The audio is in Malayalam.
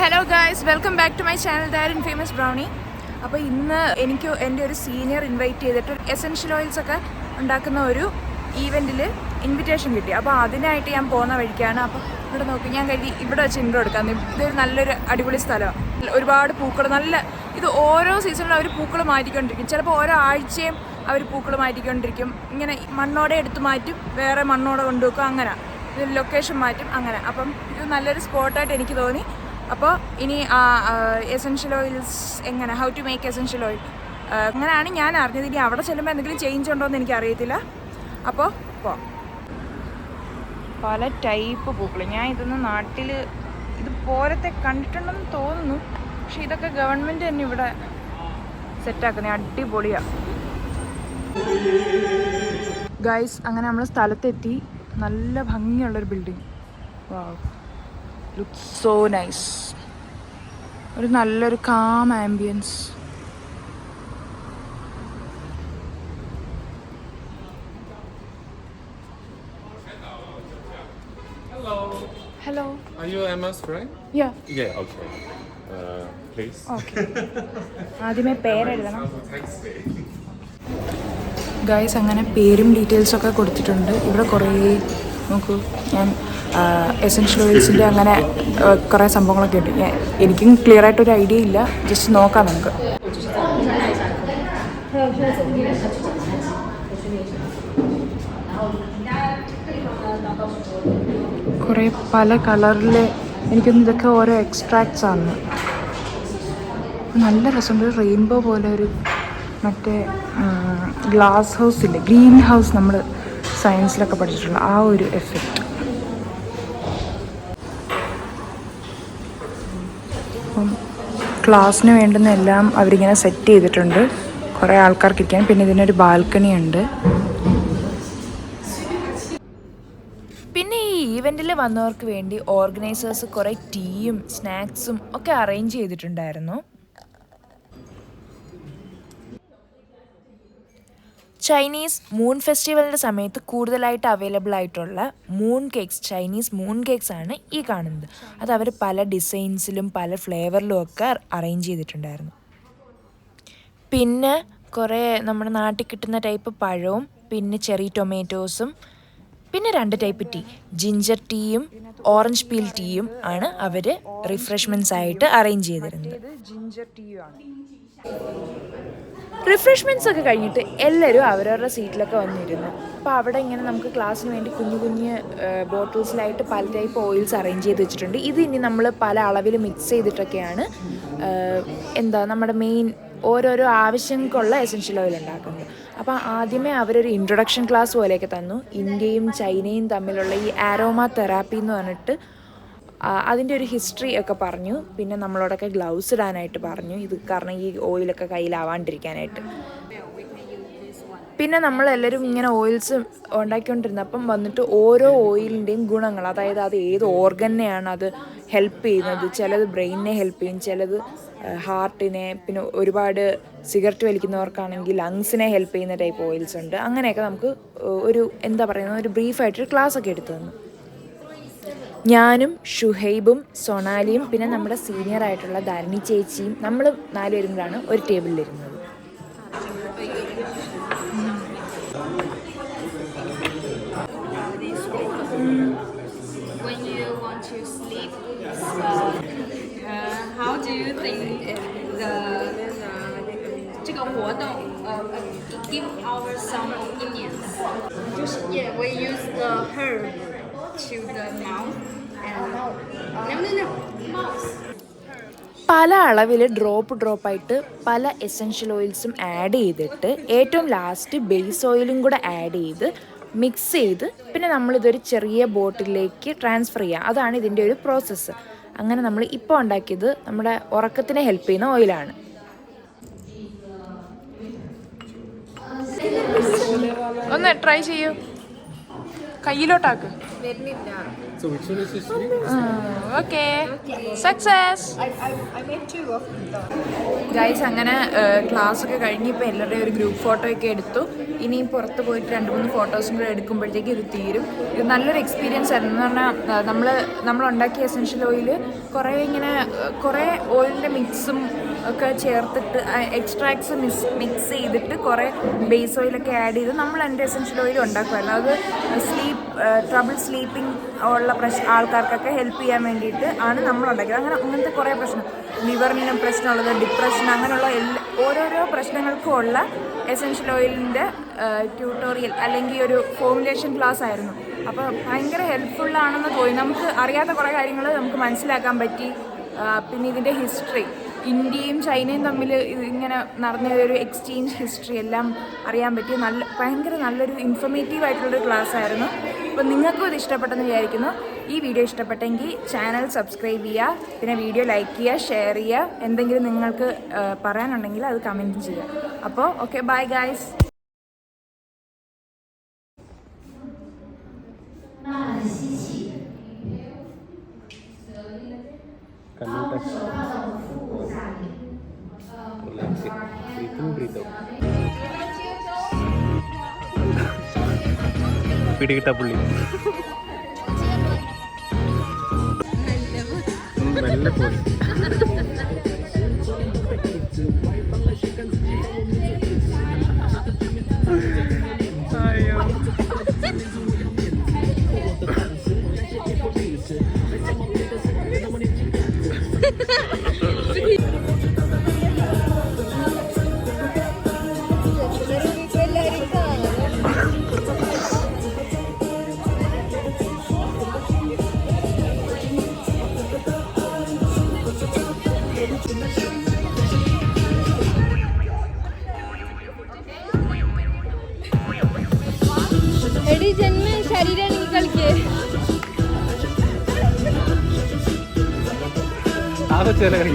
Hello guys, welcome back to my channel ദാരിൻ ഫേമസ് ബ്രൗണി. അപ്പോൾ ഇന്ന് എനിക്ക് എൻ്റെ ഒരു സീനിയർ ഇൻവൈറ്റ് ചെയ്തിട്ട് എസെൻഷ്യൽ ഓയിൽസ് ഒക്കെ ഉണ്ടാക്കുന്ന ഒരു ഈവെൻറ്റിൽ ഇൻവിറ്റേഷൻ കിട്ടി. അപ്പോൾ അതിനായിട്ട് ഞാൻ പോകുന്ന വഴിക്കാണ്. അപ്പോൾ ഇവിടെ നോക്കി ഞാൻ കരുതി ഇവിടെ വെച്ച് ഇൻട്രോ എടുക്കാം. ഇതൊരു നല്ലൊരു അടിപൊളി സ്ഥലമാണ്. ഒരുപാട് പൂക്കൾ, നല്ല ഇത് ഓരോ സീസണിലും അവർ പൂക്കൾ മാറ്റിക്കൊണ്ടിരിക്കും. ചിലപ്പോൾ ഓരോ ആഴ്ചയും അവർ പൂക്കൾ മാറ്റിക്കൊണ്ടിരിക്കും. ഇങ്ങനെ മണ്ണോടെ എടുത്ത് മാറ്റും, വേറെ മണ്ണോടെ കൊണ്ടുവെക്കും, അങ്ങനെ ഇത് ലൊക്കേഷൻ മാറ്റും, അങ്ങനെ. അപ്പം ഇത് നല്ലൊരു സ്പോട്ടായിട്ട് എനിക്ക് തോന്നി. അപ്പോൾ ഇനി എസെൻഷ്യൽ ഓയിൽസ് എങ്ങനെ, how to make essential oil, അങ്ങനെയാണ് ഞാൻ അറിഞ്ഞത്. ഇനി അവിടെ ചെല്ലുമ്പോൾ എന്തെങ്കിലും ചേഞ്ച് ഉണ്ടോ എന്ന് എനിക്കറിയത്തില്ല. അപ്പോൾ പല ടൈപ്പ് പൂക്കൾ, ഞാൻ ഇതൊന്നും നാട്ടിൽ ഇതുപോലത്തെ കണ്ടിട്ടുണ്ടെന്ന് തോന്നുന്നു. പക്ഷെ ഇതൊക്കെ ഗവൺമെൻറ് തന്നെ ഇവിടെ സെറ്റാക്കുന്നത്, അടിപൊളിയാണ് ഗൈസ്. അങ്ങനെ നമ്മൾ സ്ഥലത്തെത്തി. നല്ല ഭംഗിയുള്ളൊരു ബിൽഡിങ്. വാവ്, ലുക്സ് സോ നൈസ്. ഒരു നല്ലൊരു calm ambience. Hello. Are you Emma's friend? Yeah. Yeah, okay. Please. Okay. ആദ്യമേ പേരെഴുതണം ഗൈസ്. അങ്ങനെ പേരും ഡീറ്റെയിൽസൊക്കെ കൊടുത്തിട്ടുണ്ട്. ഇവിടെ കുറേ നോക്കൂ, ഞാൻ എസെൻഷ്യൽ ഓയിൽസിൻ്റെ അങ്ങനെ കുറേ സംഭവങ്ങളൊക്കെ ഉണ്ട്. എനിക്കും ക്ലിയർ ആയിട്ടൊരു ഐഡിയ ഇല്ല, ജസ്റ്റ് നോക്കാം നമുക്ക്. കുറേ പല കളറിൽ, എനിക്കൊന്നും ഇതൊക്കെ ഓരോ എക്സ്ട്രാക്ട്സ് ആണ്. നല്ല രസമുണ്ട്. ഒരു റെയിൻബോ പോലെ ഒരു മറ്റേ ഗ്ലാസ് ഹൗസ് ഇല്ലേ, ഗ്രീൻ ഹൗസ്, നമ്മൾ സയൻസിലൊക്കെ പഠിച്ചിട്ടുള്ള ആ ഒരു എഫക്റ്റ്. അപ്പം ക്ലാസ്സിന് വേണ്ടുന്ന എല്ലാം അവരിങ്ങനെ സെറ്റ് ചെയ്തിട്ടുണ്ട്, കുറേ ആൾക്കാർക്ക് ഇരിക്കാൻ. പിന്നെ ഇതിനൊരു ബാൽക്കണി ഉണ്ട്. പിന്നെ ഈ ഈവെൻറ്റിൽ വന്നവർക്ക് വേണ്ടി ഓർഗനൈസേഴ്സ് കുറേ ടീയും സ്നാക്സും ഒക്കെ അറേഞ്ച് ചെയ്തിട്ടുണ്ടായിരുന്നു. ചൈനീസ് മൂൺ ഫെസ്റ്റിവലിൻ്റെ സമയത്ത് കൂടുതലായിട്ട് അവൈലബിൾ ആയിട്ടുള്ള moon cakes, Chinese moon cakes ആണ് ഈ കാണുന്നത്. അത് അവർ പല ഡിസൈൻസിലും പല ഫ്ലേവറിലും ഒക്കെ അറേഞ്ച് ചെയ്തിട്ടുണ്ടായിരുന്നു. പിന്നെ കുറേ നമ്മുടെ നാട്ടിൽ കിട്ടുന്ന ടൈപ്പ് പഴവും പിന്നെ ചെറി ടൊമാറ്റോസും പിന്നെ 2 ടൈപ്പ് ടീ, ജിഞ്ചർ ടീയും ഓറഞ്ച് പീൽ ടീയും ആണ് അവർ റിഫ്രഷ്മെൻറ്റ്സ് ആയിട്ട് അറേഞ്ച് ചെയ്തിരുന്നത്. ജിഞ്ചർ ടീയാണ്. റിഫ്രഷ്മെൻറ്റ്സ് ഒക്കെ കഴിഞ്ഞിട്ട് എല്ലാവരും അവരവരുടെ സീറ്റിലൊക്കെ വന്നിരുന്നു. അപ്പോൾ അവിടെ ഇങ്ങനെ നമുക്ക് ക്ലാസ്സിന് വേണ്ടി കുഞ്ഞു കുഞ്ഞ് ബോട്ടിൽസിലായിട്ട് പല ടൈപ്പ് ഓയിൽസ് അറേഞ്ച് ചെയ്ത് വെച്ചിട്ടുണ്ട്. ഇത് ഇനി നമ്മൾ പല അളവിൽ മിക്സ് ചെയ്തിട്ടൊക്കെയാണ് നമ്മുടെ മെയിൻ ഓരോരോ ആവശ്യങ്ങൾക്കുള്ള എസെൻഷ്യൽ ഓയിൽ ഉണ്ടാക്കുന്നത്. അപ്പോൾ ആദ്യമേ അവരൊരു ഇൻട്രൊഡക്ഷൻ ക്ലാസ് പോലെയൊക്കെ തന്നു. ഇന്ത്യയും ചൈനയും തമ്മിലുള്ള ഈ ആരോമ തെറാപ്പി എന്ന് പറഞ്ഞിട്ട് അതിൻ്റെ ഒരു ഹിസ്റ്ററി ഒക്കെ പറഞ്ഞു. പിന്നെ നമ്മളോടൊക്കെ ഗ്ലൗസ് ഇടാനായിട്ട് പറഞ്ഞു, ഇത് കാരണം ഈ ഓയിലൊക്കെ കയ്യിലാവാണ്ടിരിക്കാനായിട്ട്. പിന്നെ നമ്മളെല്ലാവരും ഇങ്ങനെ ഓയിൽസ് ഉണ്ടാക്കിക്കൊണ്ടിരുന്നപ്പം വന്നിട്ട് ഓരോ ഓയിലിൻ്റെയും ഗുണങ്ങൾ, അതായത് അത് ഏത് ഓർഗനെയാണ് അത് ഹെൽപ്പ് ചെയ്യുന്നത്. ചിലത് ബ്രെയിനിനെ ഹെൽപ്പ് ചെയ്യും, ചിലത് ഹാർട്ടിനെ, പിന്നെ ഒരുപാട് സിഗരറ്റ് വലിക്കുന്നവർക്കാണെങ്കിൽ ലങ്സിനെ ഹെൽപ്പ് ചെയ്യുന്ന ടൈപ്പ് ഓയിൽസ് ഉണ്ട്. അങ്ങനെയൊക്കെ നമുക്ക് ഒരു ഒരു ബ്രീഫായിട്ടൊരു ക്ലാസ് ഒക്കെ എടുത്തു തന്നു. ഞാനും ഷുഹൈബും സൊണാലിയും പിന്നെ നമ്മുടെ സീനിയർ ആയിട്ടുള്ള ധരണി ചേച്ചിയും നമ്മൾ 4 പേരും കൂടാണ് ഒരു ടേബിളിലിരുന്നത്. How do you think the 活动 give our some opinions? Yeah, we use the herb to the mouth and no mouth. പല അളവിൽ ഡ്രോപ്പായിട്ട് പല എസെൻഷ്യൽ ഓയിൽസും ആഡ് ചെയ്തിട്ട് ഏറ്റവും ലാസ്റ്റ് ബേസ് ഓയിലും കൂടെ ആഡ് ചെയ്ത് മിക്സ് ചെയ്ത് പിന്നെ നമ്മളിതൊരു ചെറിയ ബോട്ടിലേക്ക് ട്രാൻസ്ഫർ ചെയ്യുക. അതാണ് ഇതിൻ്റെ ഒരു പ്രോസസ്സ്. അങ്ങനെ നമ്മൾ ഇപ്പോൾ ഉണ്ടാക്കിയത് നമ്മുടെ ഉറക്കത്തിനെ ഹെൽപ്പ് ചെയ്യുന്ന ഓയിലാണ്. ഒന്ന് ട്രൈ ചെയ്യൂ, കയ്യിലോട്ടാക്ക്. So which one is this week? Okay success I made 2 of them. Guys. അങ്ങനെ ക്ലാസ് ഒക്കെ കഴിഞ്ഞ് ഇപ്പോൾ എല്ലാവരുടെയും ഒരു ഗ്രൂപ്പ് ഫോട്ടോ ഒക്കെ എടുത്തു. ഇനി പുറത്ത് പോയിട്ട് 2-3 ഫോട്ടോസും കൂടെ എടുക്കുമ്പോഴത്തേക്ക് ഇത് തീരും. ഇത് നല്ലൊരു എക്സ്പീരിയൻസ് ആയിരുന്നു. എന്ന് പറഞ്ഞാൽ നമ്മൾ ഉണ്ടാക്കിയ എസെൻഷ്യൽ ഓയിൽ കുറേ ഓയിലിൻ്റെ മിക്സും ഒക്കെ ചേർത്തിട്ട് എക്സ്ട്രാക്ട്സ് മിക്സ് ചെയ്തിട്ട് കുറേ ബേസ് ഓയിലൊക്കെ ആഡ് ചെയ്ത് നമ്മൾ എൻ്റെ എസെൻഷ്യൽ ഓയിൽ ഉണ്ടാക്കുമായിരുന്നു. അത് ട്രബിൾ സ്ലീപ്പിംഗ് ഉള്ള ആൾക്കാർക്കൊക്കെ ഹെൽപ്പ് ചെയ്യാൻ വേണ്ടിയിട്ട് ആണ് നമ്മൾ ഉണ്ടാക്കിയത്. അങ്ങനത്തെ കുറേ പ്രശ്നം, ലിവറിന് പ്രശ്നമുള്ളത്, ഡിപ്രഷൻ, അങ്ങനെയുള്ള ഓരോരോ പ്രശ്നങ്ങൾക്കും ഉള്ള എസെൻഷ്യൽ ഓയിലിൻ്റെ ട്യൂട്ടോറിയൽ അല്ലെങ്കിൽ ഒരു ഫോമുലേഷൻ ക്ലാസ് ആയിരുന്നു. അപ്പോൾ ഭയങ്കര ഹെൽപ്ഫുള്ളാണെന്ന് തോന്നി. നമുക്ക് അറിയാത്ത കുറേ കാര്യങ്ങൾ നമുക്ക് മനസ്സിലാക്കാൻ പറ്റി. പിന്നെ ഇതിൻ്റെ ഹിസ്റ്ററി, ഇന്ത്യയും ചൈനയും തമ്മിൽ ഇങ്ങനെ നടന്ന ഒരു എക്സ്ചേഞ്ച് ഹിസ്റ്ററി എല്ലാം അറിയാൻ പറ്റി. ഭയങ്കര നല്ലൊരു ഇൻഫർമേറ്റീവ് ആയിട്ടുള്ളൊരു ക്ലാസ് ആയിരുന്നു. അപ്പോൾ നിങ്ങൾക്കും ഇത് ഇഷ്ടപ്പെട്ടെന്ന് വിചാരിക്കുന്നു. ഈ വീഡിയോ ഇഷ്ടപ്പെട്ടെങ്കിൽ ചാനൽ സബ്സ്ക്രൈബ് ചെയ്യുക, പിന്നെ വീഡിയോ ലൈക്ക് ചെയ്യുക, ഷെയർ ചെയ്യുക. എന്തെങ്കിലും നിങ്ങൾക്ക് പറയാനുണ്ടെങ്കിൽ അത് കമൻറ്റ് ചെയ്യുക. അപ്പോൾ okay, bye guys. Relaxing. Breathe in, breathe out. പിടികിട്ട പുള്ളി നല്ല പോയി. എടി ജന്മ ശരീരം കളിക്കേ ചില കളി